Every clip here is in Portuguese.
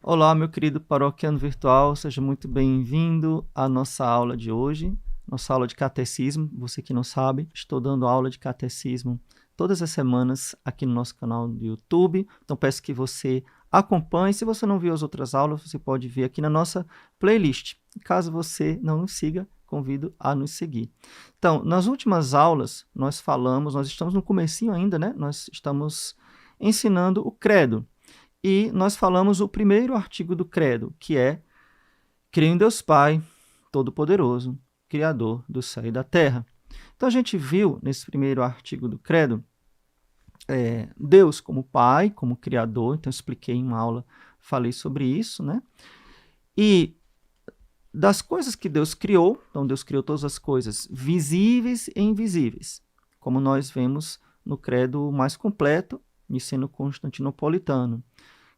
Olá, meu querido paroquiano virtual, seja muito bem-vindo à nossa aula de hoje, nossa aula de catecismo. Você que não sabe, estou dando aula de catecismo todas as semanas aqui no nosso canal do YouTube, então peço que você acompanhe. Se você não viu as outras aulas, você pode ver aqui na nossa playlist. Caso você não nos siga, convido a nos seguir. Então, nas últimas aulas, nós estamos no comecinho ainda, né? Nós estamos ensinando o credo. E nós falamos o primeiro artigo do credo, que é: creio em Deus Pai, Todo-Poderoso, Criador do céu e da terra. Então a gente viu nesse primeiro artigo do credo Deus como Pai, como Criador. Então eu expliquei em uma aula, falei sobre isso, né? E das coisas que Deus criou, então Deus criou todas as coisas visíveis e invisíveis, como nós vemos no credo mais completo, Niceno Constantinopolitano.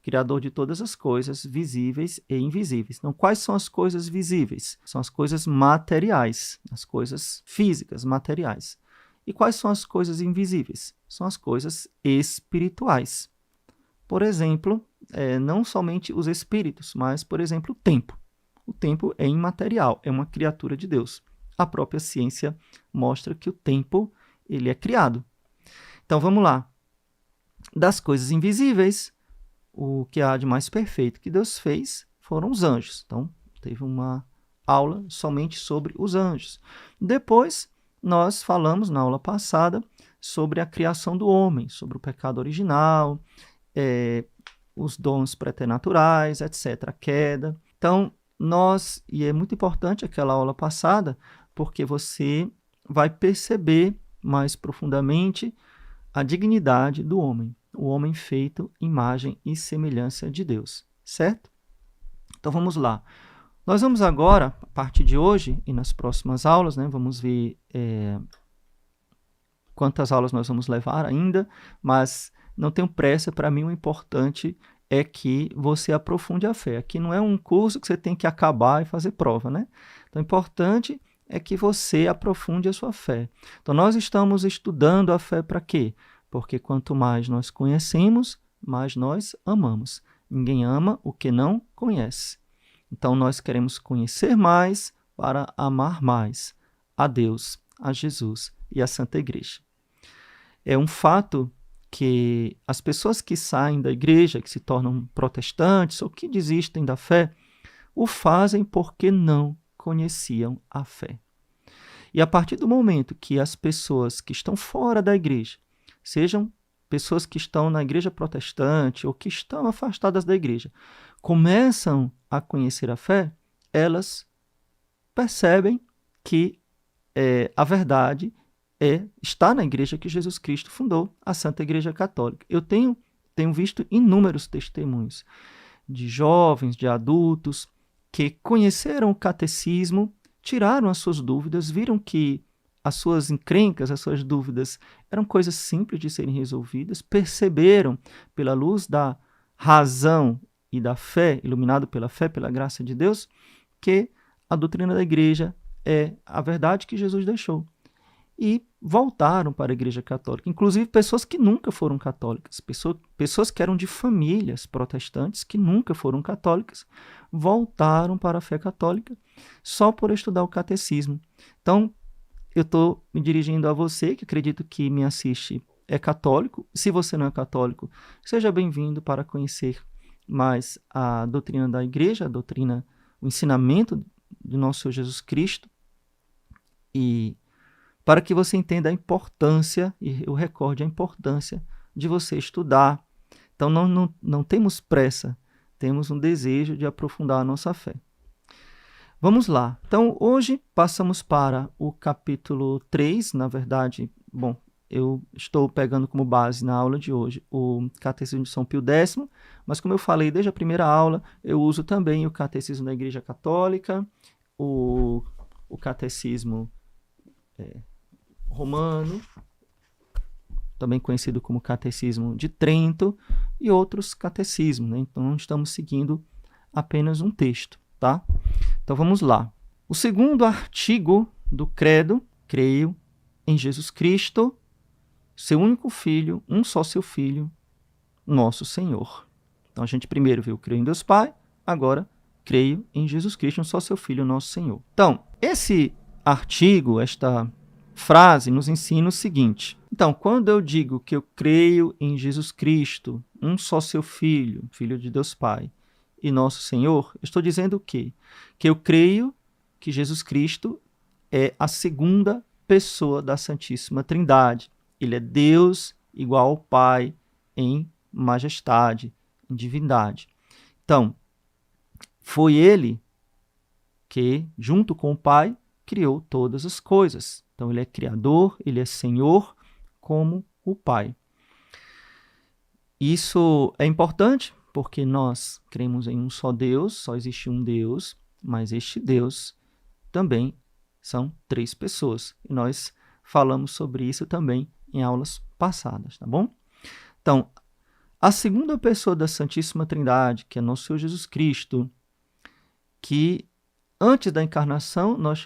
Criador de todas as coisas visíveis e invisíveis. Então, quais são as coisas visíveis? São as coisas materiais, as coisas físicas, materiais. E quais são as coisas invisíveis? São as coisas espirituais. Por exemplo, não somente os espíritos, mas, por exemplo, o tempo. O tempo é imaterial, é uma criatura de Deus. A própria ciência mostra que o tempo ele é criado. Então, vamos lá. Das coisas invisíveis, o que há de mais perfeito que Deus fez foram os anjos. Então, teve uma aula somente sobre os anjos. Depois, nós falamos na aula passada sobre a criação do homem, sobre o pecado original, os dons preternaturais, etc., a queda. Então, e é muito importante aquela aula passada, porque você vai perceber mais profundamente a dignidade do homem. O homem feito imagem e semelhança de Deus, certo? Então vamos lá. Nós vamos agora, a partir de hoje e nas próximas aulas, né, vamos ver quantas aulas nós vamos levar ainda, mas não tenho pressa. Para mim o importante é que você aprofunde a fé. Aqui não é um curso que você tem que acabar e fazer prova, né? Então o importante é que você aprofunde a sua fé. Então nós estamos estudando a fé para quê? Porque quanto mais nós conhecemos, mais nós amamos. Ninguém ama o que não conhece. Então, nós queremos conhecer mais para amar mais a Deus, a Jesus e a Santa Igreja. É um fato que as pessoas que saem da igreja, que se tornam protestantes ou que desistem da fé, o fazem porque não conheciam a fé. E a partir do momento que as pessoas que estão fora da igreja, sejam pessoas que estão na igreja protestante ou que estão afastadas da igreja, começam a conhecer a fé, elas percebem que a verdade está na igreja que Jesus Cristo fundou, a Santa Igreja Católica. Eu tenho visto inúmeros testemunhos de jovens, de adultos, que conheceram o catecismo, tiraram as suas dúvidas, viram que as suas encrencas, as suas dúvidas eram coisas simples de serem resolvidas, perceberam pela luz da razão e da fé, iluminado pela fé, pela graça de Deus, que a doutrina da igreja é a verdade que Jesus deixou. E voltaram para a igreja católica, inclusive pessoas que nunca foram católicas, pessoas que eram de famílias protestantes, que nunca foram católicas, voltaram para a fé católica só por estudar o catecismo. Então, eu estou me dirigindo a você, que acredito que me assiste é católico. Se você não é católico, seja bem-vindo para conhecer mais a doutrina da igreja, a doutrina, o ensinamento do nosso Senhor Jesus Cristo, e para que você entenda a importância e eu recorde a importância de você estudar. Então, não temos pressa, temos um desejo de aprofundar a nossa fé. Vamos lá. Então, hoje passamos para o capítulo 3, na verdade, eu estou pegando como base na aula de hoje o Catecismo de São Pio X, mas como eu falei desde a primeira aula, eu uso também o Catecismo da Igreja Católica, o Catecismo Romano, também conhecido como Catecismo de Trento, e outros catecismos, né? Então, não estamos seguindo apenas um texto, tá? Então, vamos lá. O segundo artigo do credo: creio em Jesus Cristo, seu único Filho, um só seu Filho, nosso Senhor. Então a gente primeiro viu, creio em Deus Pai, agora creio em Jesus Cristo, um só seu Filho, nosso Senhor. Então, esse artigo, esta frase nos ensina o seguinte. Então, quando eu digo que eu creio em Jesus Cristo, um só seu Filho, Filho de Deus Pai, e nosso Senhor, eu estou dizendo o quê? Que eu creio que Jesus Cristo é a segunda pessoa da Santíssima Trindade. Ele é Deus igual ao Pai em majestade, em divindade. Então, foi ele que, junto com o Pai, criou todas as coisas. Então, ele é Criador, ele é Senhor, como o Pai. Isso é importante porque nós cremos em um só Deus, só existe um Deus, mas este Deus também são 3 pessoas. E nós falamos sobre isso também em aulas passadas, tá bom? Então, a segunda pessoa da Santíssima Trindade, que é nosso Senhor Jesus Cristo, que antes da encarnação nós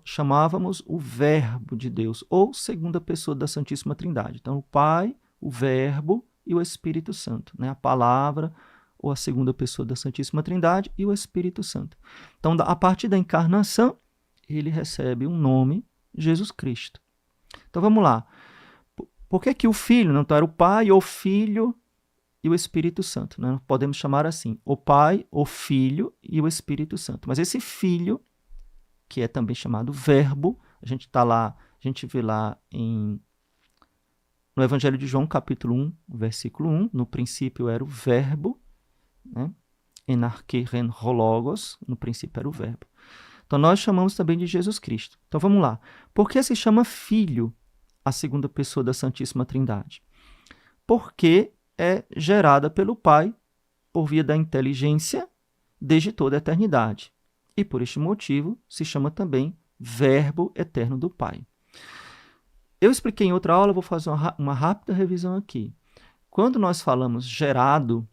chamávamos o Verbo de Deus, ou segunda pessoa da Santíssima Trindade. Então, o Pai, o Verbo e o Espírito Santo, né? A palavra, ou a segunda pessoa da Santíssima Trindade e o Espírito Santo. Então, a partir da encarnação, ele recebe um nome, Jesus Cristo. Então, vamos lá. Por que o Filho, não? Então, era o Pai, o Filho e o Espírito Santo, né? Podemos chamar assim, o Pai, o Filho e o Espírito Santo. Mas esse Filho, que é também chamado Verbo, a gente vê lá no Evangelho de João, capítulo 1, versículo 1, no princípio era o Verbo, né? Enarche ren hologos, no princípio era o Verbo. Então nós chamamos também de Jesus Cristo. Então vamos lá. Por que se chama Filho a segunda pessoa da Santíssima Trindade? Porque é gerada pelo Pai por via da inteligência desde toda a eternidade. E por este motivo se chama também Verbo eterno do Pai. Eu expliquei em outra aula, vou fazer uma rápida revisão aqui. Quando nós falamos gerado,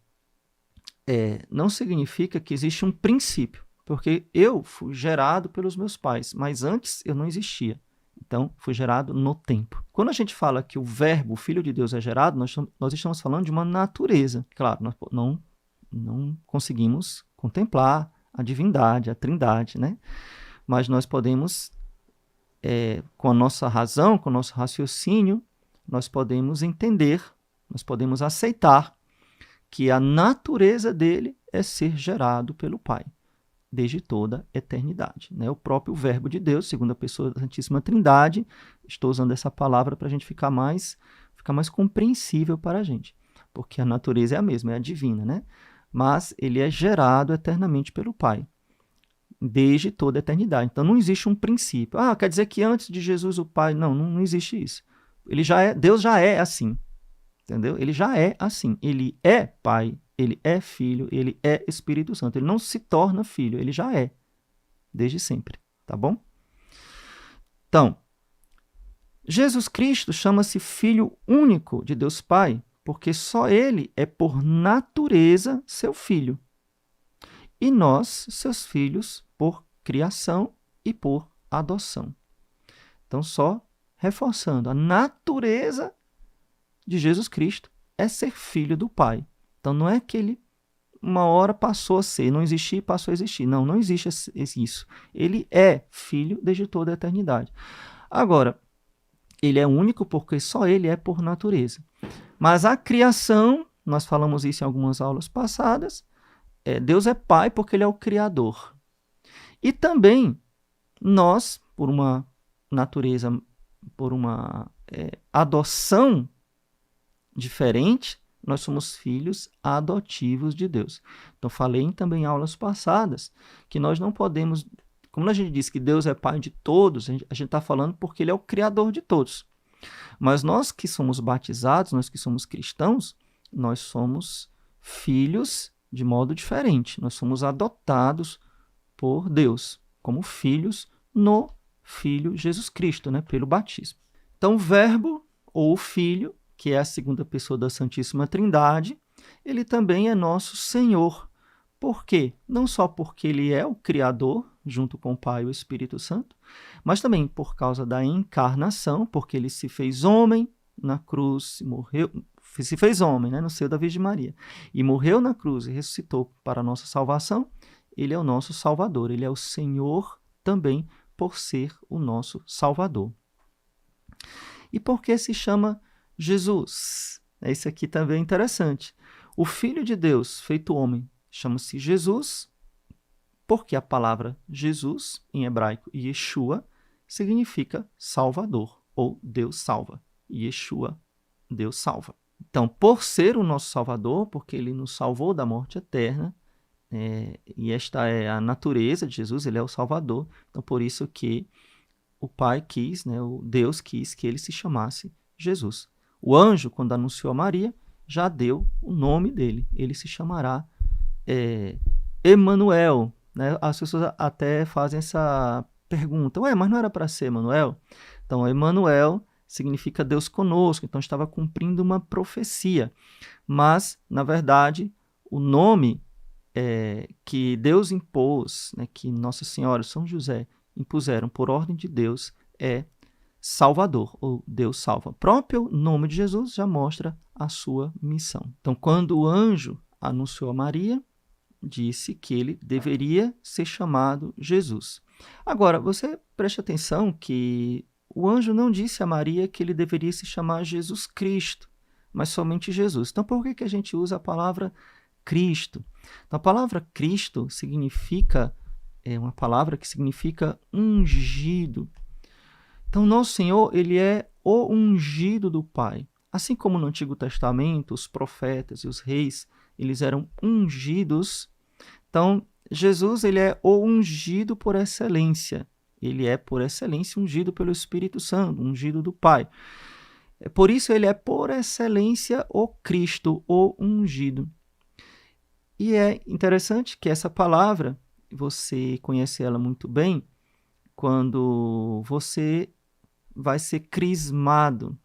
não significa que existe um princípio, porque eu fui gerado pelos meus pais, mas antes eu não existia. Então, fui gerado no tempo. Quando a gente fala que o Verbo, o Filho de Deus, é gerado, nós estamos falando de uma natureza. Claro, nós não conseguimos contemplar a divindade, a trindade, né? Mas nós podemos, com a nossa razão, com o nosso raciocínio, nós podemos entender, nós podemos aceitar que a natureza dele é ser gerado pelo Pai desde toda a eternidade, né? O próprio Verbo de Deus, segunda pessoa da Santíssima Trindade, estou usando essa palavra para a gente ficar mais compreensível para a gente, porque a natureza é a mesma, é a divina, né? Mas ele é gerado eternamente pelo Pai, desde toda a eternidade. Então não existe um princípio. Quer dizer que antes de Jesus o Pai... Não existe isso. Deus já é assim, entendeu? Ele já é assim. Ele é Pai, ele é Filho, ele é Espírito Santo. Ele não se torna filho, ele já é, desde sempre, tá bom? Então, Jesus Cristo chama-se Filho único de Deus Pai, porque só ele é por natureza seu filho. E nós, seus filhos, por criação e por adoção. Então, só reforçando, a natureza de Jesus Cristo é ser filho do Pai. Então, não é que ele uma hora passou a ser, não existia e passou a existir. Não existe isso. Ele é filho desde toda a eternidade. Agora, ele é único porque só ele é por natureza. Mas a criação, nós falamos isso em algumas aulas passadas, Deus é Pai porque ele é o Criador. E também nós, por uma natureza, por uma adoção diferente, nós somos filhos adotivos de Deus. Então, falei também em aulas passadas que nós não podemos, como a gente diz que Deus é Pai de todos, a gente está falando porque ele é o Criador de todos. Mas nós que somos batizados, nós que somos cristãos, nós somos filhos de modo diferente. Nós somos adotados por Deus como filhos no Filho Jesus Cristo, né, pelo batismo. Então, o Verbo ou o Filho, que é a segunda pessoa da Santíssima Trindade, ele também é nosso Senhor. Por quê? Não só porque ele é o Criador, junto com o Pai e o Espírito Santo, mas também por causa da encarnação, porque ele se fez homem na cruz, morreu, se fez homem, né, no seio da Virgem Maria, e morreu na cruz e ressuscitou para a nossa salvação, ele é o nosso Salvador, ele é o Senhor também por ser o nosso Salvador. E por que se chama Jesus? Esse aqui também é interessante. O Filho de Deus, feito homem, chama-se Jesus, porque a palavra Jesus, em hebraico, Yeshua, significa Salvador, ou Deus salva. Yeshua, Deus salva. Então, por ser o nosso Salvador, porque ele nos salvou da morte eterna, e esta é a natureza de Jesus, ele é o Salvador, então por isso que o Pai quis, né, o Deus quis que ele se chamasse Jesus. O anjo, quando anunciou a Maria, já deu o nome dele, ele se chamará Emanuel, né? As pessoas até fazem essa pergunta, mas não era para ser Emanuel? Então, Emanuel significa Deus conosco, então estava cumprindo uma profecia, mas, na verdade, o nome que Deus impôs, né, que Nossa Senhora e São José impuseram por ordem de Deus é Salvador, ou Deus salva. O próprio nome de Jesus já mostra a sua missão. Então, quando o anjo anunciou a Maria, disse que ele deveria ser chamado Jesus. Agora, você preste atenção que o anjo não disse a Maria que ele deveria se chamar Jesus Cristo, mas somente Jesus. Então, por que a gente usa a palavra Cristo? Então, a palavra Cristo é uma palavra que significa ungido. Então, nosso Senhor, ele é o ungido do Pai. Assim como no Antigo Testamento, os profetas e os reis, eles eram ungidos. Então, Jesus, ele é o ungido por excelência. Ele é, por excelência, ungido pelo Espírito Santo, ungido do Pai. Por isso, ele é, por excelência, o Cristo, o ungido. E é interessante que essa palavra, você conhece ela muito bem, quando você vai ser crismado.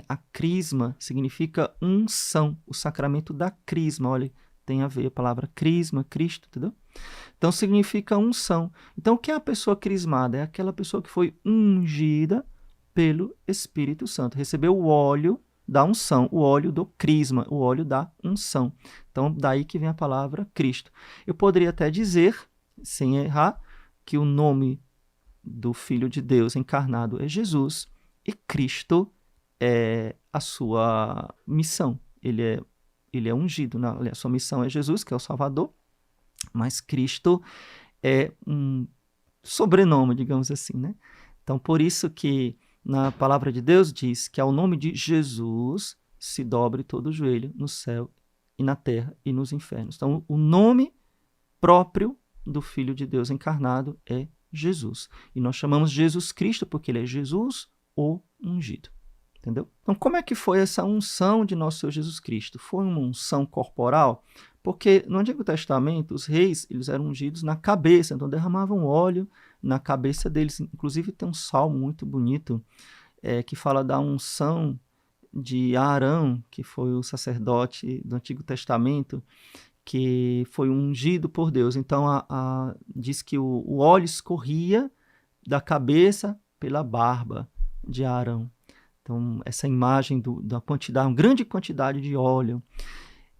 A crisma significa unção, o sacramento da crisma. Olha, tem a ver a palavra crisma, Cristo, entendeu? Então, significa unção. Então, o que é a pessoa crismada? É aquela pessoa que foi ungida pelo Espírito Santo. Recebeu o óleo da unção, o óleo do crisma, o óleo da unção. Então, daí que vem a palavra Cristo. Eu poderia até dizer, sem errar, que o nome do Filho de Deus encarnado é Jesus e Cristo é a sua missão. Ele é ungido, a sua missão é Jesus, que é o Salvador, mas Cristo é um sobrenome, digamos assim, né? Então, por isso que na palavra de Deus diz que ao nome de Jesus se dobre todo o joelho no céu e na terra e nos infernos. Então, o nome próprio do Filho de Deus encarnado é Jesus. E nós chamamos Jesus Cristo porque ele é Jesus, o ungido. Entendeu? Então, como é que foi essa unção de nosso Senhor Jesus Cristo? Foi uma unção corporal? Porque no Antigo Testamento, os reis eles eram ungidos na cabeça, então derramavam óleo na cabeça deles. Inclusive, tem um salmo muito bonito que fala da unção de Arão, que foi o sacerdote do Antigo Testamento, que foi ungido por Deus. Então, diz que o óleo escorria da cabeça pela barba de Arão. Então, essa imagem da quantidade, uma grande quantidade de óleo.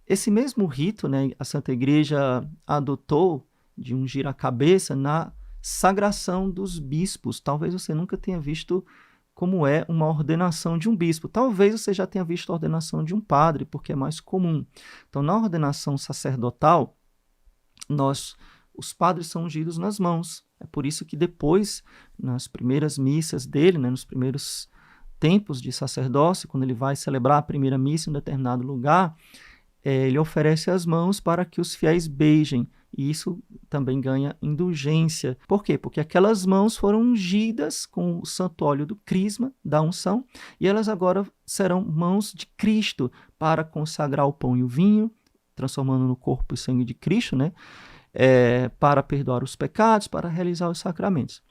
Esse mesmo rito, né, a Santa Igreja adotou de ungir a cabeça na sagração dos bispos. Talvez você nunca tenha visto como é uma ordenação de um bispo. Talvez você já tenha visto a ordenação de um padre, porque é mais comum. Então, na ordenação sacerdotal, os padres são ungidos nas mãos. É por isso que depois, nas primeiras missas dele, né, nos primeiros tempos de sacerdócio, quando ele vai celebrar a primeira missa em um determinado lugar, ele oferece as mãos para que os fiéis beijem, e isso também ganha indulgência. Por quê? Porque aquelas mãos foram ungidas com o santo óleo do crisma, da unção, e elas agora serão mãos de Cristo para consagrar o pão e o vinho, transformando no corpo e sangue de Cristo, né? Para perdoar os pecados, para realizar os sacramentos.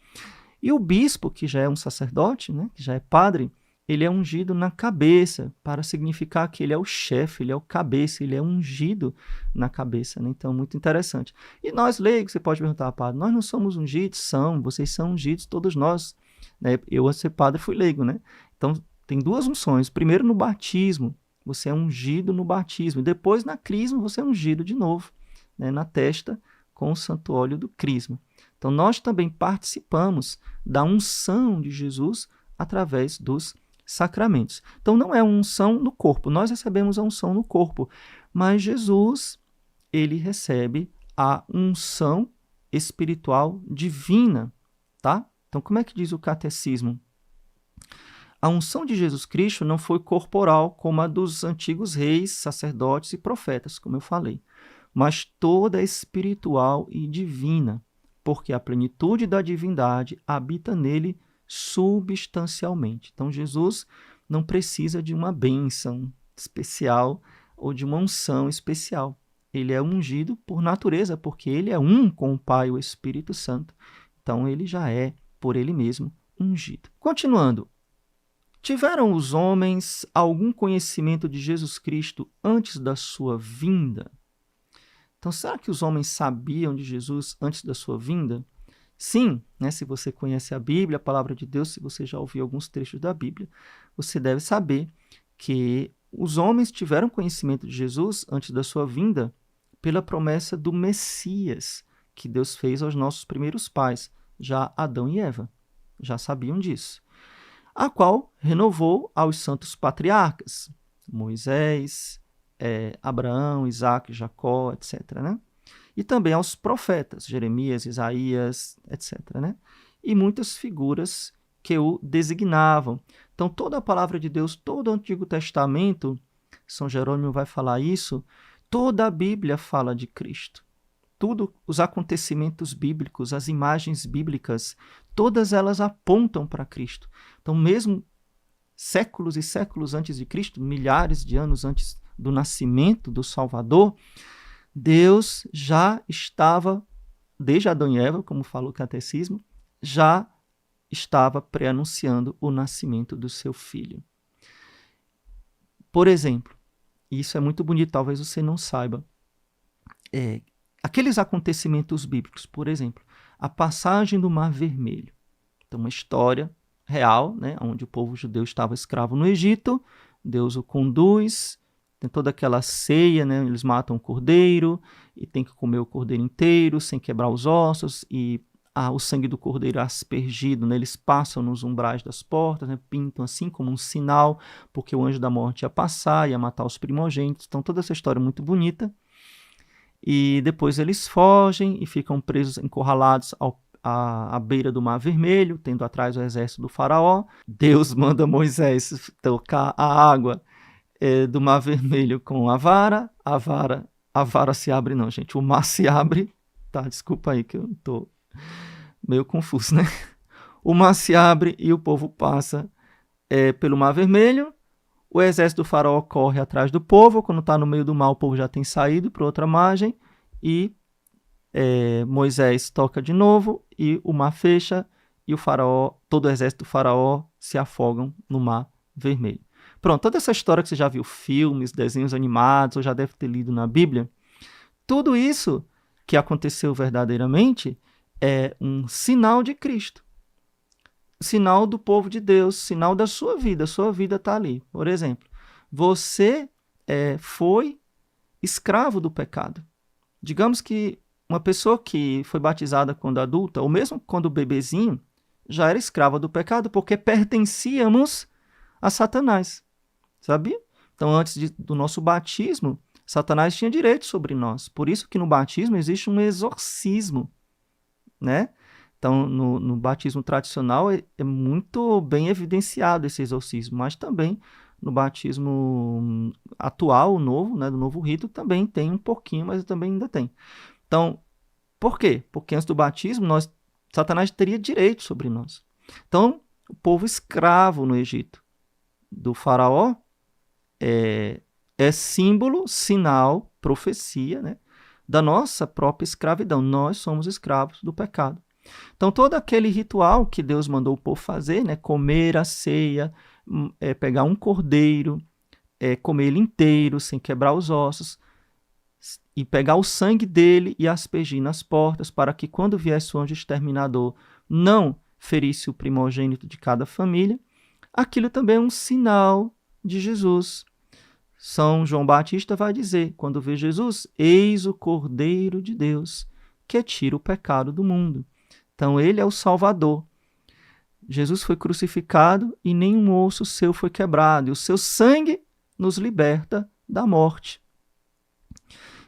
E o bispo, que já é um sacerdote, né, que já é padre, ele é ungido na cabeça, para significar que ele é o chefe, ele é o cabeça, ele é ungido na cabeça. Né? Então, muito interessante. E nós, leigos, você pode perguntar, padre, nós não somos ungidos? Vocês são ungidos, todos nós. Né? Eu, a ser padre, fui leigo. Né? Então, tem duas unções. Primeiro, no batismo, você é ungido no batismo. E depois, na crisma, você é ungido de novo, né, na testa, com o santo óleo do crisma. Então, nós também participamos da unção de Jesus através dos sacramentos. Então, não é unção no corpo. Nós recebemos a unção no corpo, mas Jesus, ele recebe a unção espiritual divina, tá? Então, como é que diz o catecismo? A unção de Jesus Cristo não foi corporal como a dos antigos reis, sacerdotes e profetas, como eu falei, mas toda espiritual e divina, porque a plenitude da divindade habita nele substancialmente. Então, Jesus não precisa de uma bênção especial ou de uma unção especial. Ele é ungido por natureza, porque ele é um com o Pai e o Espírito Santo. Então, ele já é, por ele mesmo, ungido. Continuando. Tiveram os homens algum conhecimento de Jesus Cristo antes da sua vinda? Então, será que os homens sabiam de Jesus antes da sua vinda? Sim, né? Se você conhece a Bíblia, a palavra de Deus, se você já ouviu alguns trechos da Bíblia, você deve saber que os homens tiveram conhecimento de Jesus antes da sua vinda pela promessa do Messias que Deus fez aos nossos primeiros pais, já Adão e Eva. Já sabiam disso. A qual renovou aos santos patriarcas, Moisés, Abraão, Isaac, Jacó, etc., né? E também aos profetas, Jeremias, Isaías, etc., né? E muitas figuras que o designavam. Então, toda a palavra de Deus, todo o Antigo Testamento, São Jerônimo vai falar isso, toda a Bíblia fala de Cristo. Tudo, os acontecimentos bíblicos, as imagens bíblicas, todas elas apontam para Cristo. Então, mesmo séculos e séculos antes de Cristo, milhares de anos antes do nascimento do Salvador, Deus já estava, desde Adão e Eva, como fala o catecismo, já estava pré-anunciando o nascimento do seu filho. Por exemplo, e isso é muito bonito, talvez você não saiba, aqueles acontecimentos bíblicos, por exemplo, a passagem do Mar Vermelho. Então, uma história real, né, onde o povo judeu estava escravo no Egito, Deus o conduz, tem toda aquela ceia, né, eles matam o cordeiro e tem que comer o cordeiro inteiro, sem quebrar os ossos, e o sangue do cordeiro aspergido, né, eles passam nos umbrais das portas, né, pintam assim como um sinal, porque o anjo da morte ia passar, ia matar os primogênitos. Então, toda essa história é muito bonita. E depois eles fogem e ficam presos, encurralados à beira do Mar Vermelho, tendo atrás o exército do faraó. Deus manda Moisés tocar a água do Mar Vermelho com a vara se abre não, gente, o mar se abre, tá? Desculpa aí que eu tô meio confuso, né? O mar se abre e o povo passa pelo Mar Vermelho. O exército do faraó corre atrás do povo. Quando está no meio do mar, o povo já tem saído para outra margem. E Moisés toca de novo e o mar fecha e o faraó, todo o exército do faraó se afogam no Mar Vermelho. Pronto, toda essa história que você já viu, filmes, desenhos animados, ou já deve ter lido na Bíblia, tudo isso que aconteceu verdadeiramente é um sinal de Cristo. Sinal do povo de Deus, sinal da sua vida. A sua vida está ali. Por exemplo, você foi escravo do pecado. Digamos que uma pessoa que foi batizada quando adulta, ou mesmo quando bebezinho, já era escrava do pecado, porque pertencíamos a Satanás. Sabia? Então, antes do nosso batismo, Satanás tinha direito sobre nós. Por isso que no batismo existe um exorcismo, né? Então, no batismo tradicional é muito bem evidenciado esse exorcismo, mas também no batismo atual, o novo, né, do novo rito, também tem um pouquinho, mas também ainda tem. Então, por quê? Porque antes do batismo, Satanás teria direito sobre nós. Então, o povo escravo no Egito do faraó é símbolo, sinal, profecia, né, da nossa própria escravidão. Nós somos escravos do pecado. Então, todo aquele ritual que Deus mandou o povo fazer, né, comer a ceia, pegar um cordeiro, comer ele inteiro, sem quebrar os ossos, e pegar o sangue dele e aspergir nas portas, para que quando viesse o anjo exterminador não ferisse o primogênito de cada família, aquilo também é um sinal de Jesus. São João Batista vai dizer, quando vê Jesus, eis o Cordeiro de Deus, que tira o pecado do mundo. Então, ele é o Salvador. Jesus foi crucificado e nenhum osso seu foi quebrado, e o seu sangue nos liberta da morte.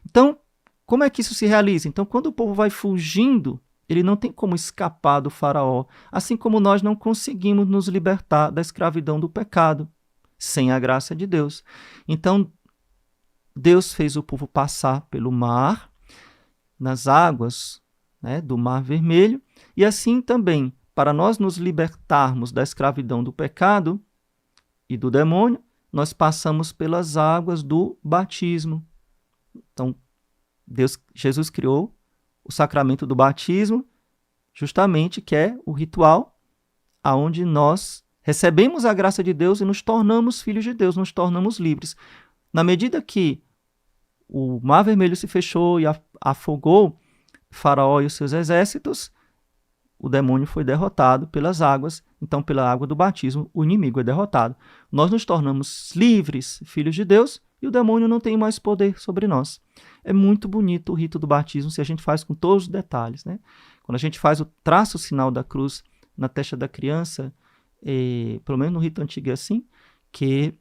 Então, como é que isso se realiza? Então, quando o povo vai fugindo, ele não tem como escapar do faraó, assim como nós não conseguimos nos libertar da escravidão do pecado, sem a graça de Deus. Então, Deus fez o povo passar pelo mar, nas águas, né, do Mar Vermelho, e assim também, para nós nos libertarmos da escravidão do pecado e do demônio, nós passamos pelas águas do batismo. Então, Jesus criou o sacramento do batismo, justamente que é o ritual aonde nós recebemos a graça de Deus e nos tornamos filhos de Deus, nos tornamos livres. Na medida que o Mar Vermelho se fechou e afogou Faraó e os seus exércitos, o demônio foi derrotado pelas águas. Então, pela água do batismo, o inimigo é derrotado. Nós nos tornamos livres, filhos de Deus, e o demônio não tem mais poder sobre nós. É muito bonito o rito do batismo, se a gente faz com todos os detalhes, né? Quando a gente faz traça o sinal da cruz na testa da criança, pelo menos no rito antigo é assim, que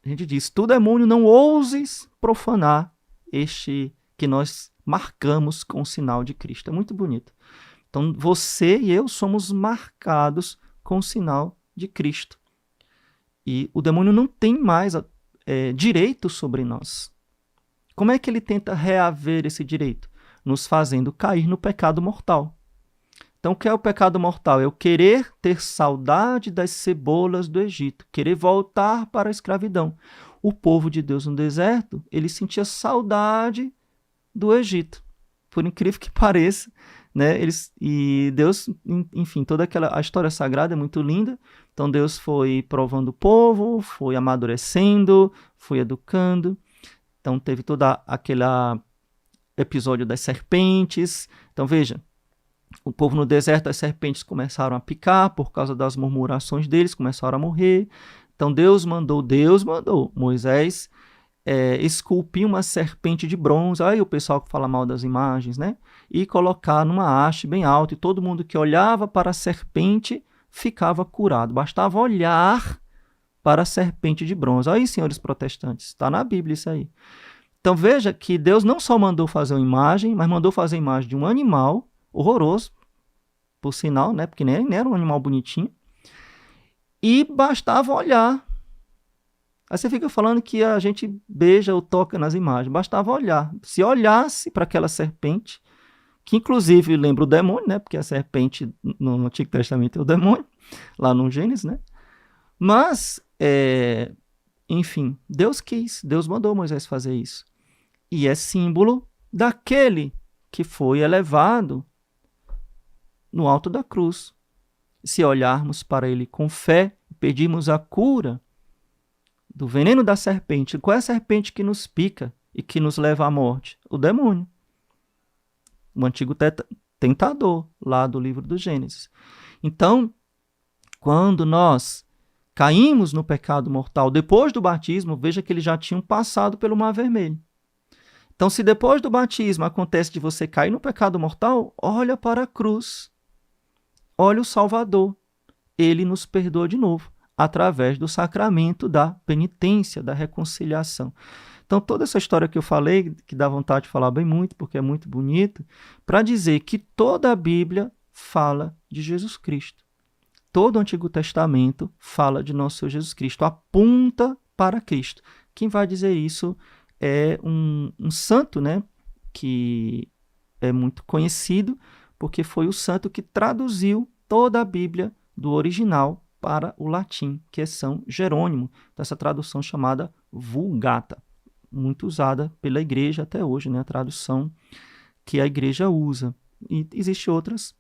a gente diz, tu demônio não ouses profanar este que nós marcamos com o sinal de Cristo. É muito bonito. Então, você e eu somos marcados com o sinal de Cristo. E o demônio não tem mais direito sobre nós. Como é que ele tenta reaver esse direito? Nos fazendo cair no pecado mortal. Então, o que é o pecado mortal? É o querer ter saudade das cebolas do Egito, querer voltar para a escravidão. O povo de Deus no deserto, ele sentia saudade do Egito. Por incrível que pareça, né? E Deus, enfim, toda a história sagrada é muito linda. Então, Deus foi provando o povo, foi amadurecendo, foi educando. Então, teve todo aquele episódio das serpentes. Então, veja, o povo no deserto, as serpentes começaram a picar por causa das murmurações deles, começaram a morrer. Então, Deus mandou Moisés esculpir uma serpente de bronze. Aí o pessoal que fala mal das imagens, né? E colocar numa haste bem alta. E todo mundo que olhava para a serpente ficava curado. Bastava olhar para a serpente de bronze. Aí, senhores protestantes, está na Bíblia isso aí. Então veja que Deus não só mandou fazer uma imagem, mas mandou fazer a imagem de um animal horroroso, por sinal, né? Porque nem era um animal bonitinho. E bastava olhar. Aí você fica falando que a gente beija ou toca nas imagens. Bastava olhar. Se olhasse para aquela serpente, que inclusive lembra o demônio, né? Porque a serpente no Antigo Testamento é o demônio, lá no Gênesis, né? Mas, enfim, Deus quis, Deus mandou Moisés fazer isso. E é símbolo daquele que foi elevado no alto da cruz. Se olharmos para ele com fé, pedirmos a cura do veneno da serpente. Qual é a serpente que nos pica e que nos leva à morte? O demônio. O antigo tentador, lá do livro do Gênesis. Então, quando nós caímos no pecado mortal depois do batismo, veja que eles já tinham passado pelo Mar Vermelho. Então, se depois do batismo acontece de você cair no pecado mortal, olha para a cruz. Olha o Salvador. Ele nos perdoa de novo, através do sacramento da penitência, da reconciliação. Então, toda essa história que eu falei, que dá vontade de falar bem muito, porque é muito bonito, para dizer que toda a Bíblia fala de Jesus Cristo. Todo o Antigo Testamento fala de nosso Senhor Jesus Cristo, aponta para Cristo. Quem vai dizer isso é um santo, né, que é muito conhecido, porque foi o santo que traduziu toda a Bíblia do original para o latim, que é São Jerônimo, dessa tradução chamada Vulgata, muito usada pela igreja até hoje, né, a tradução que a igreja usa. E existem outras,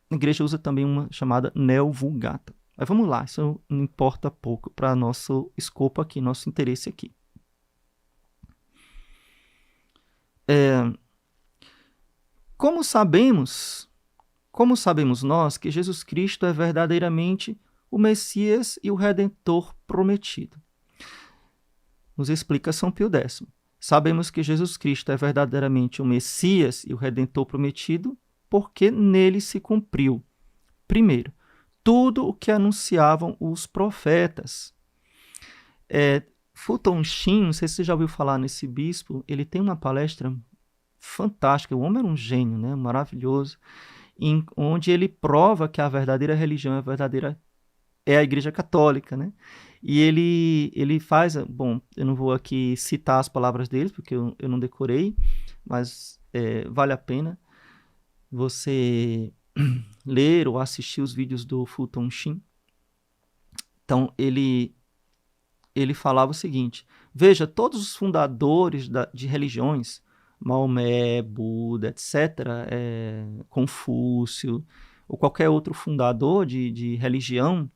a igreja usa também uma chamada Neo-Vulgata. Mas vamos lá, isso não importa pouco para nosso escopo aqui, nosso interesse aqui. Como sabemos nós que Jesus Cristo é verdadeiramente o Messias e o Redentor prometido? nos explica São Pio X. Sabemos que Jesus Cristo é verdadeiramente o Messias e o Redentor prometido, porque nele se cumpriu, primeiro, tudo o que anunciavam os profetas. Fulton Sheen, não sei se você já ouviu falar nesse bispo, ele tem uma palestra fantástica, o homem era um gênio, né? Maravilhoso, onde ele prova que a verdadeira religião é a Igreja Católica, né? E ele faz, bom, eu não vou aqui citar as palavras dele, porque eu não decorei, mas vale a pena você ler ou assistir os vídeos do Fulton Sheen. Então, ele falava o seguinte: veja, todos os fundadores de religiões, Maomé, Buda, etc., Confúcio, ou qualquer outro fundador de religião,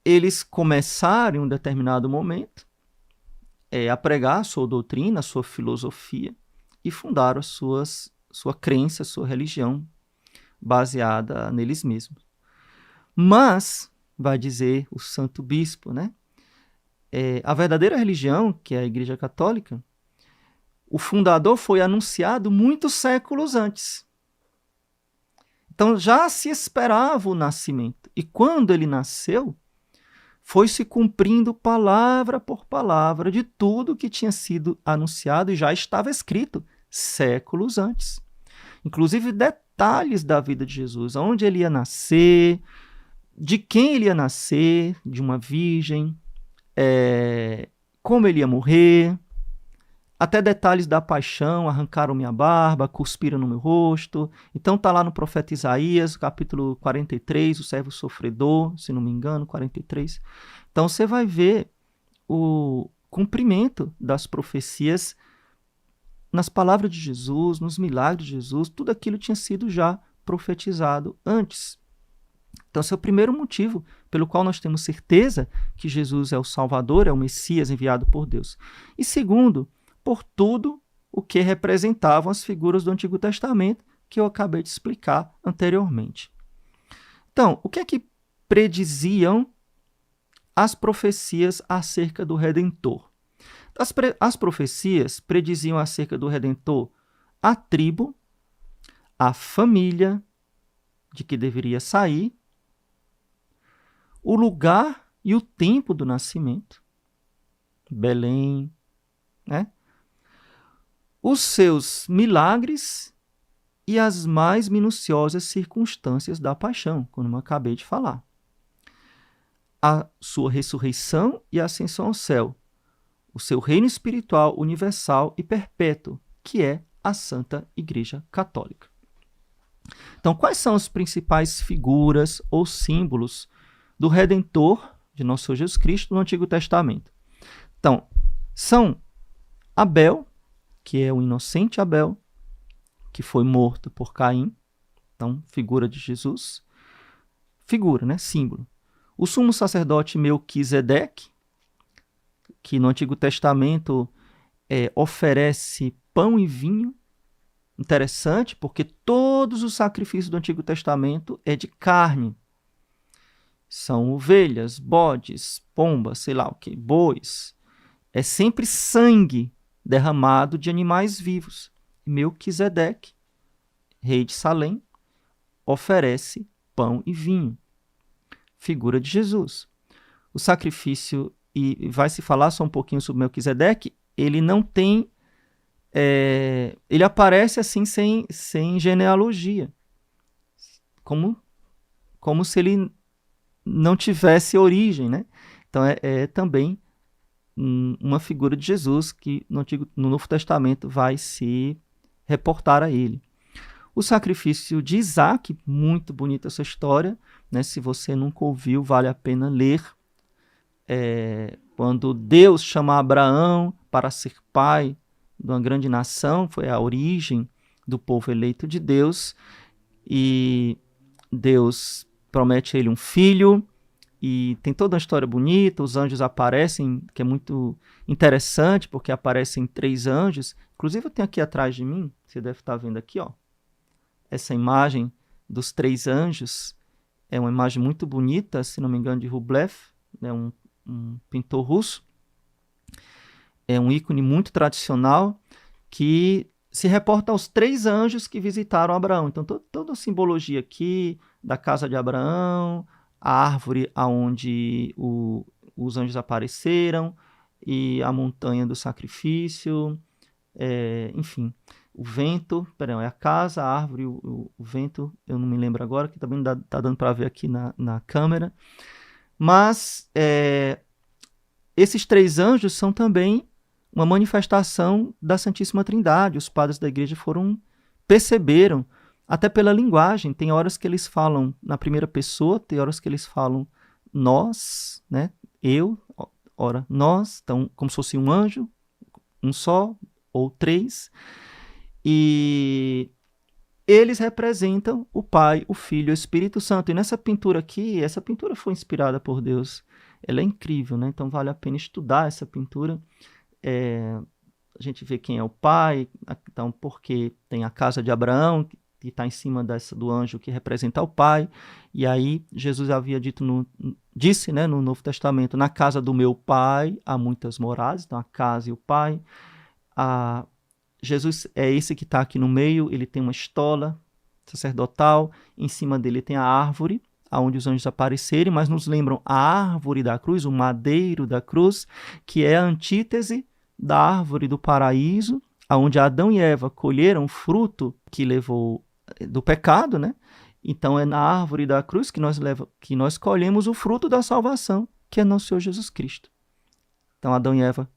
eles começaram em um determinado momento a pregar a sua doutrina, a sua filosofia, e fundaram sua crença, a sua religião, baseada neles mesmos. Mas, vai dizer o Santo Bispo, né? A verdadeira religião, que é a Igreja Católica, o fundador foi anunciado muitos séculos antes. Então já se esperava o nascimento. E quando ele nasceu, foi se cumprindo palavra por palavra de tudo que tinha sido anunciado e já estava escrito séculos antes. Inclusive detalhes da vida de Jesus, onde ele ia nascer, de quem ele ia nascer, de uma virgem, como ele ia morrer, até detalhes da paixão: arrancaram minha barba, cuspiram no meu rosto. Então está lá no profeta Isaías, capítulo 43, o servo sofredor, se não me engano, 43. Então você vai ver o cumprimento das profecias nas palavras de Jesus, nos milagres de Jesus. Tudo aquilo tinha sido já profetizado antes. Então esse é o primeiro motivo pelo qual nós temos certeza que Jesus é o Salvador, é o Messias enviado por Deus. E segundo, por tudo o que representavam as figuras do Antigo Testamento, que eu acabei de explicar anteriormente. Então, o que é que prediziam as profecias acerca do Redentor? As profecias prediziam acerca do Redentor a tribo, a família de que deveria sair, o lugar e o tempo do nascimento, Belém, né? Os seus milagres e as mais minuciosas circunstâncias da paixão, como eu acabei de falar. A sua ressurreição e ascensão ao céu, o seu reino espiritual universal e perpétuo, que é a Santa Igreja Católica. Então, quais são as principais figuras ou símbolos do Redentor, de nosso Senhor Jesus Cristo, no Antigo Testamento? Então, são Abel, que é o inocente Abel, que foi morto por Caim. Então, figura de Jesus. Figura, né? Símbolo. O sumo sacerdote Melquisedeque, que no Antigo Testamento oferece pão e vinho. Interessante, porque todos os sacrifícios do Antigo Testamento é de carne. São ovelhas, bodes, pombas, sei lá o que, bois. É sempre sangue derramado de animais vivos. Melquisedeque, rei de Salém, oferece pão e vinho. Figura de Jesus. O sacrifício, e vai se falar só um pouquinho sobre Melquisedeque, ele não tem... ele aparece assim sem genealogia. Como se ele não tivesse origem, né? Então é também uma figura de Jesus que no Novo Testamento vai se reportar a ele. O sacrifício de Isaac, muito bonita essa história, né? Se você nunca ouviu, vale a pena ler. Quando Deus chama Abraão para ser pai de uma grande nação, foi a origem do povo eleito de Deus, e Deus promete a ele um filho, e tem toda uma história bonita. Os anjos aparecem, que é muito interessante, porque aparecem 3 anjos. Inclusive eu tenho aqui atrás de mim, você deve estar vendo aqui, ó, essa imagem dos 3 anjos. É uma imagem muito bonita, se não me engano, de Rublev, né, um pintor russo. é um ícone muito tradicional que se reporta aos 3 anjos que visitaram Abraão. Então, toda a simbologia aqui da casa de Abraão, a árvore aonde os anjos apareceram e a montanha do sacrifício, enfim, o vento, perdão, é a casa, a árvore, o vento, eu não me lembro agora, que também está dando para ver aqui na câmera. Mas esses 3 anjos são também uma manifestação da Santíssima Trindade. Os padres da igreja perceberam, até pela linguagem, tem horas que eles falam na primeira pessoa, tem horas que eles falam nós, né? Eu, ora, nós, então, como se fosse um anjo, um só, ou 3, e eles representam o Pai, o Filho e o Espírito Santo. E nessa pintura aqui, essa pintura foi inspirada por Deus, ela é incrível, né? Então vale a pena estudar essa pintura. A gente vê quem é o Pai, então porque tem a casa de Abraão, que está em cima do anjo que representa o Pai, e aí Jesus havia disse, né, no Novo Testamento, na casa do meu Pai há muitas moradas, então a casa e o Pai. Jesus é esse que está aqui no meio, ele tem uma estola sacerdotal, em cima dele tem a árvore, onde os anjos aparecerem, mas nos lembram a árvore da cruz, o madeiro da cruz, que é a antítese da árvore do paraíso, onde Adão e Eva colheram o fruto que levou do pecado, né? Então é na árvore da cruz que nós colhemos o fruto da salvação, que é nosso Senhor Jesus Cristo. Então Adão e Eva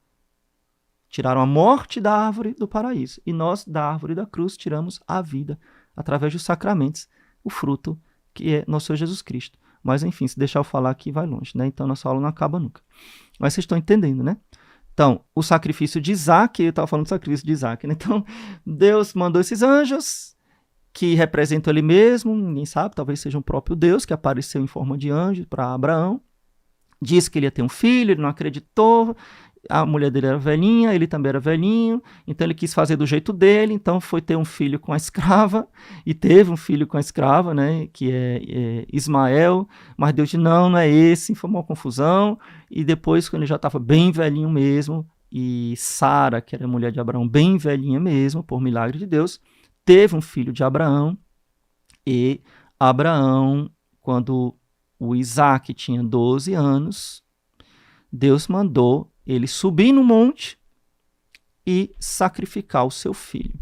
tiraram a morte da árvore do paraíso, e nós, da árvore da cruz, tiramos a vida através dos sacramentos, o fruto que é nosso Senhor Jesus Cristo. Mas, enfim, se deixar eu falar aqui, vai longe, né? Então, nossa aula não acaba nunca. Mas vocês estão entendendo, né? Então, o sacrifício de Isaac, eu estava falando do sacrifício de Isaac, né? Então, Deus mandou esses anjos que representam ele mesmo, ninguém sabe, talvez seja o próprio Deus que apareceu em forma de anjo para Abraão. Disse que ele ia ter um filho, ele não acreditou, a mulher dele era velhinha, ele também era velhinho, então ele quis fazer do jeito dele, então foi ter um filho com a escrava, e teve um filho com a escrava, né, que é Ismael, mas Deus disse, não é esse, foi uma confusão, e depois, quando ele já estava bem velhinho mesmo, e Sara, que era a mulher de Abraão, bem velhinha mesmo, por milagre de Deus, teve um filho de Abraão, e Abraão, quando o Isaac tinha 12 anos, Deus mandou ele subir no monte e sacrificar o seu filho.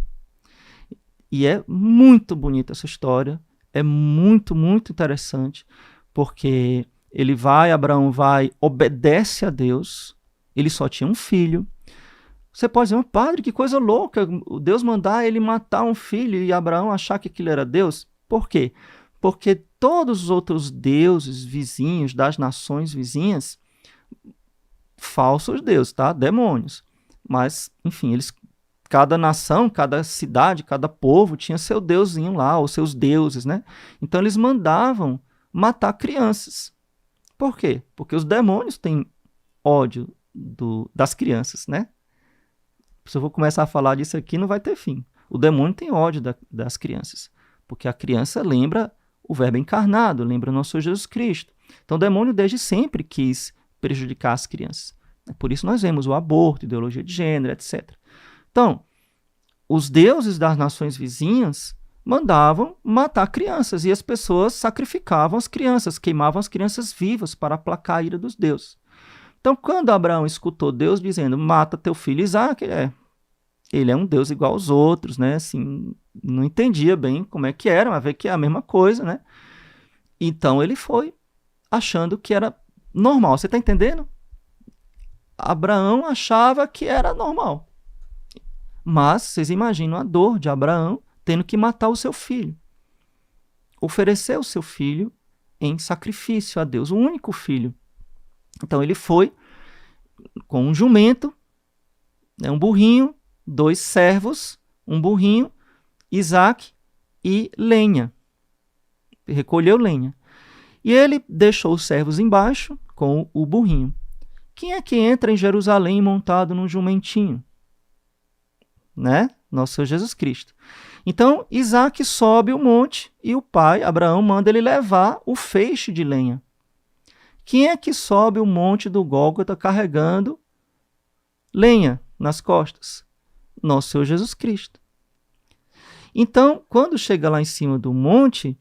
E é muito bonita essa história, é muito, muito interessante, porque Abraão vai, obedece a Deus, ele só tinha um filho. Você pode dizer, padre, que coisa louca, Deus mandar ele matar um filho e Abraão achar que aquilo era Deus. Por quê? Porque todos os outros deuses vizinhos das nações vizinhas, falsos deuses, tá? Demônios. Mas, enfim, cada nação, cada cidade, cada povo tinha seu deusinho lá, ou seus deuses, né? Então eles mandavam matar crianças. Por quê? Porque os demônios têm ódio das crianças, né? Se eu vou começar a falar disso aqui, não vai ter fim. O demônio tem ódio das crianças, porque a criança lembra o Verbo encarnado, lembra o nosso Senhor Jesus Cristo. Então o demônio desde sempre quis prejudicar as crianças. Por isso nós vemos o aborto, ideologia de gênero, etc. Então, os deuses das nações vizinhas mandavam matar crianças e as pessoas sacrificavam as crianças, queimavam as crianças vivas para aplacar a ira dos deuses. Então, quando Abraão escutou Deus dizendo, mata teu filho Isaac, ele é um Deus igual aos outros, né? Assim, não entendia bem como é que era, mas vê que é a mesma coisa, né? Então, ele foi achando que era normal. Você está entendendo? Abraão achava que era normal. Mas vocês imaginam a dor de Abraão tendo que matar o seu filho. Oferecer o seu filho em sacrifício a Deus, o único filho. Então ele foi com um jumento, um burrinho, 2 servos, um burrinho, Isaac e lenha. Recolheu lenha. E ele deixou os servos embaixo com o burrinho. Quem é que entra em Jerusalém montado num jumentinho? Né? Nosso Senhor Jesus Cristo. Então, Isaac sobe o monte e o pai, Abraão, manda ele levar o feixe de lenha. Quem é que sobe o monte do Gólgota carregando lenha nas costas? Nosso Senhor Jesus Cristo. Então, quando chega lá em cima do monte,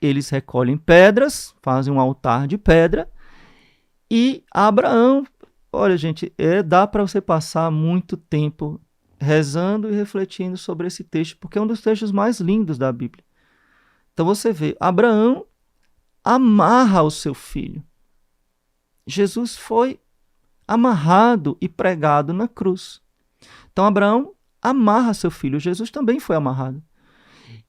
eles recolhem pedras, fazem um altar de pedra, e Abraão, olha gente, dá para você passar muito tempo rezando e refletindo sobre esse texto, porque é um dos textos mais lindos da Bíblia. Então você vê, Abraão amarra o seu filho. Jesus foi amarrado e pregado na cruz. Então Abraão amarra seu filho, Jesus também foi amarrado.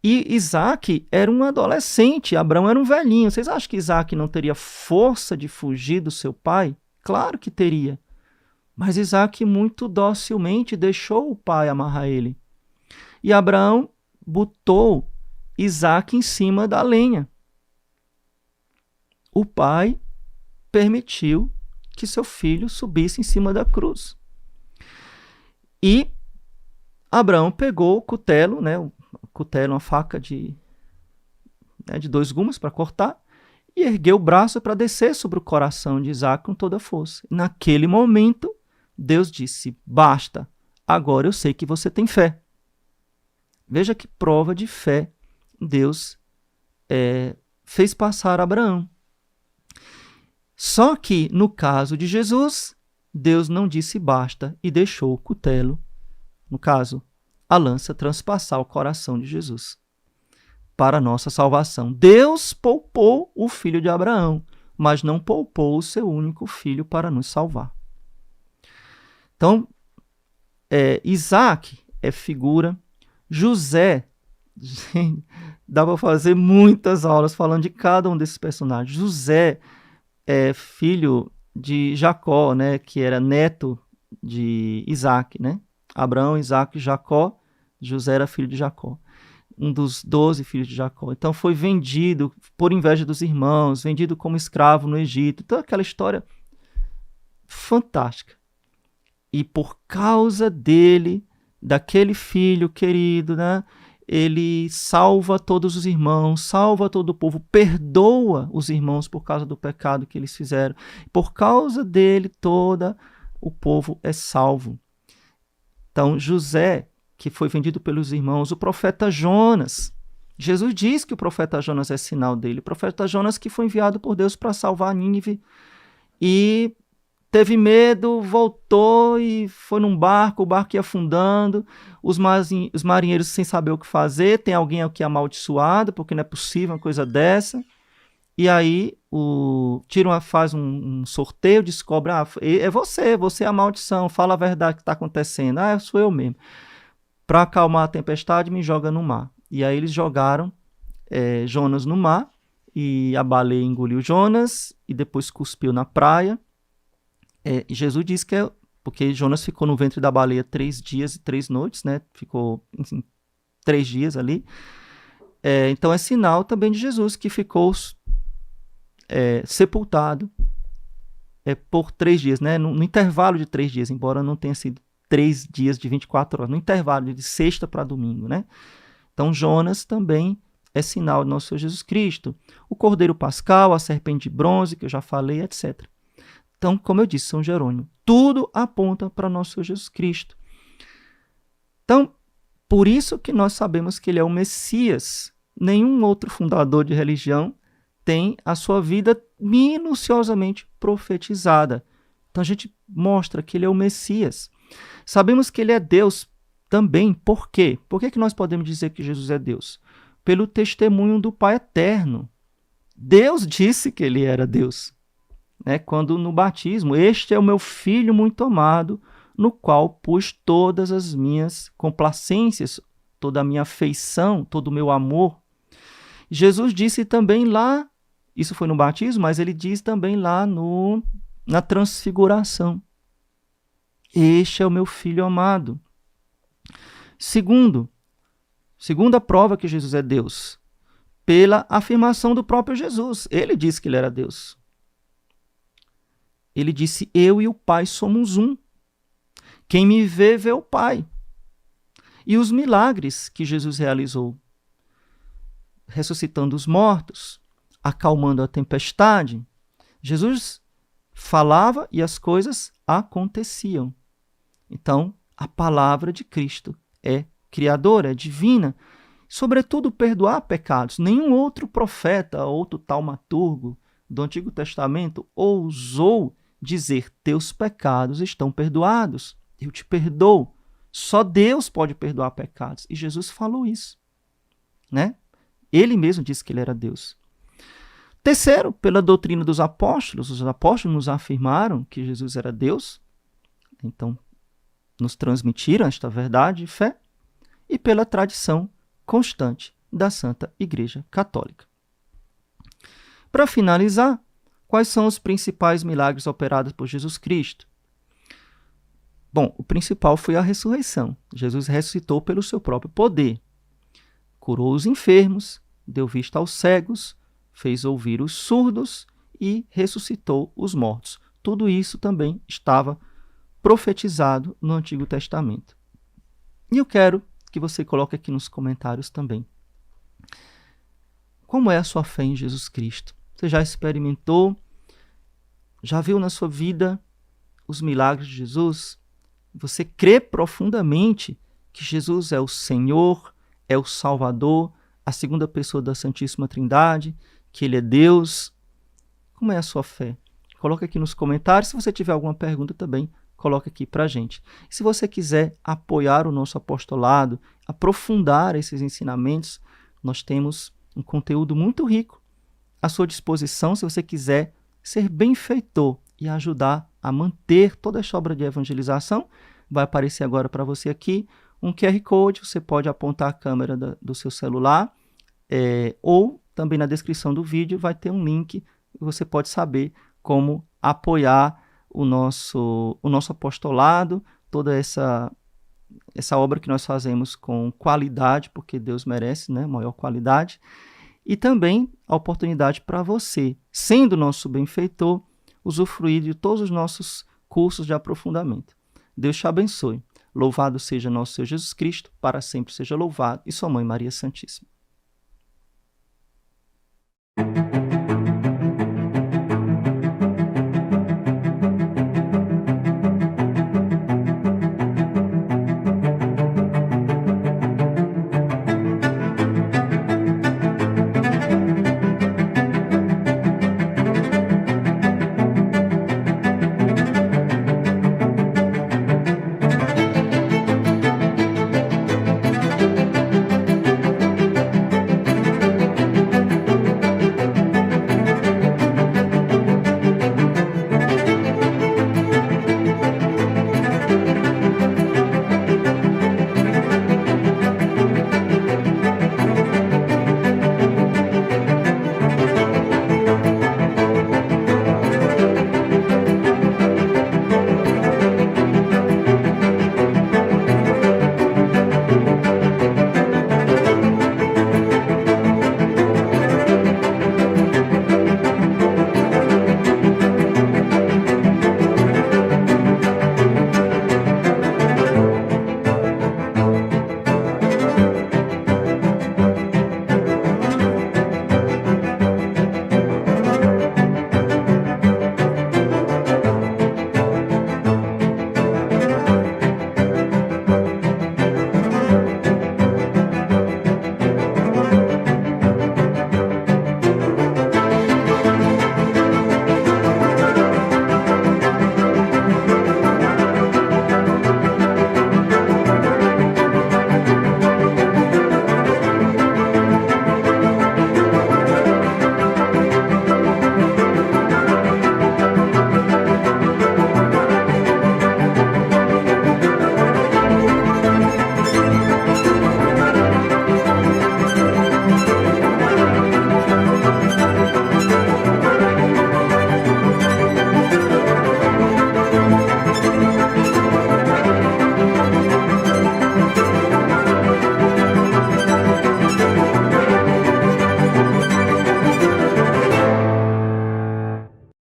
E Isaac era um adolescente, Abraão era um velhinho. Vocês acham que Isaac não teria força de fugir do seu pai? Claro que teria. Mas Isaac muito docilmente deixou o pai amarrar ele. E Abraão botou Isaac em cima da lenha. O pai permitiu que seu filho subisse em cima da cruz. E Abraão pegou o cutelo, né? O cutelo, uma faca de 2 gumes para cortar, e ergueu o braço para descer sobre o coração de Isaac com toda a força. Naquele momento, Deus disse: basta, agora eu sei que você tem fé. Veja que prova de fé Deus fez passar a Abraão. Só que, no caso de Jesus, Deus não disse basta e deixou o cutelo, no caso, a lança, transpassar o coração de Jesus para a nossa salvação. Deus poupou o filho de Abraão, mas não poupou o seu único filho para nos salvar. Então, Isaac é figura, José, dá para fazer muitas aulas falando de cada um desses personagens. José é filho de Jacó, né, que era neto de Isaac, né? Abraão, Isaac e Jacó. José era filho de Jacó, um dos 12 filhos de Jacó. Então foi vendido por inveja dos irmãos, vendido como escravo no Egito. Então aquela história fantástica. E por causa dele, daquele filho querido, né, ele salva todos os irmãos, salva todo o povo, perdoa os irmãos por causa do pecado que eles fizeram. Por causa dele, todo o povo é salvo. Então José, que foi vendido pelos irmãos, o profeta Jonas. Jesus diz que o profeta Jonas é sinal dele. O profeta Jonas que foi enviado por Deus para salvar Nínive e teve medo, voltou e foi num barco, o barco ia afundando, os marinheiros sem saber o que fazer, tem alguém aqui amaldiçoado, porque não é possível uma coisa dessa. E aí faz um sorteio, descobre, é você é a maldição, fala a verdade que está acontecendo. Sou eu mesmo. Para acalmar a tempestade, me joga no mar. E aí eles jogaram Jonas no mar, e a baleia engoliu Jonas, e depois cuspiu na praia. E Jesus disse que porque Jonas ficou no ventre da baleia 3 dias e 3 noites, né? Ficou 3 dias ali. Então é sinal também de Jesus, que ficou sepultado por 3 dias, né? No intervalo de 3 dias, embora não tenha sido 3 dias de 24 horas, no intervalo de sexta para domingo, né? Então Jonas também é sinal de nosso Senhor Jesus Cristo. O cordeiro pascal, a serpente de bronze, que eu já falei, etc. Então, como eu disse, São Jerônimo, tudo aponta para nosso Senhor Jesus Cristo. Então, por isso que nós sabemos que ele é o Messias. Nenhum outro fundador de religião tem a sua vida minuciosamente profetizada. Então a gente mostra que ele é o Messias. Sabemos que ele é Deus também. Por quê? Por que nós podemos dizer que Jesus é Deus? Pelo testemunho do Pai eterno. Deus disse que ele era Deus. Quando no batismo, este é o meu Filho muito amado, no qual pus todas as minhas complacências, toda a minha afeição, todo o meu amor. Jesus disse também lá, isso foi no batismo, mas ele diz também lá na transfiguração. Este é o meu Filho amado. Segunda prova que Jesus é Deus, pela afirmação do próprio Jesus. Ele disse que ele era Deus. Ele disse, eu e o Pai somos um. Quem me vê, vê o Pai. E os milagres que Jesus realizou, ressuscitando os mortos, acalmando a tempestade, Jesus falava e as coisas aconteciam. Então, a palavra de Cristo é criadora, é divina. Sobretudo, perdoar pecados. Nenhum outro profeta, outro taumaturgo do Antigo Testamento ousou dizer: teus pecados estão perdoados, eu te perdoo. Só Deus pode perdoar pecados. E Jesus falou isso, né? Ele mesmo disse que ele era Deus. Terceiro, pela doutrina dos apóstolos. Os apóstolos nos afirmaram que Jesus era Deus. Então, nos transmitiram esta verdade e fé. E pela tradição constante da Santa Igreja Católica. Para finalizar, quais são os principais milagres operados por Jesus Cristo? Bom, o principal foi a ressurreição. Jesus ressuscitou pelo seu próprio poder. Curou os enfermos, deu vista aos cegos, fez ouvir os surdos e ressuscitou os mortos. Tudo isso também estava profetizado no Antigo Testamento. E eu quero que você coloque aqui nos comentários também. Como é a sua fé em Jesus Cristo? Você já experimentou? Já viu na sua vida os milagres de Jesus? Você crê profundamente que Jesus é o Senhor, é o Salvador, a segunda pessoa da Santíssima Trindade, que Ele é Deus? Como é a sua fé? Coloque aqui nos comentários. Se você tiver alguma pergunta também, coloque aqui para a gente. E se você quiser apoiar o nosso apostolado, aprofundar esses ensinamentos, nós temos um conteúdo muito rico à sua disposição, se você quiser ser benfeitor e ajudar a manter toda essa obra de evangelização. Vai aparecer agora para você aqui um QR Code, você pode apontar a câmera do seu celular, ou também na descrição do vídeo vai ter um link e você pode saber como apoiar o nosso apostolado, toda essa obra que nós fazemos com qualidade, porque Deus merece, né, maior qualidade, e também a oportunidade para você, sendo nosso benfeitor, usufruir de todos os nossos cursos de aprofundamento. Deus te abençoe. Louvado seja nosso Senhor Jesus Cristo, para sempre seja louvado, e sua Mãe Maria Santíssima.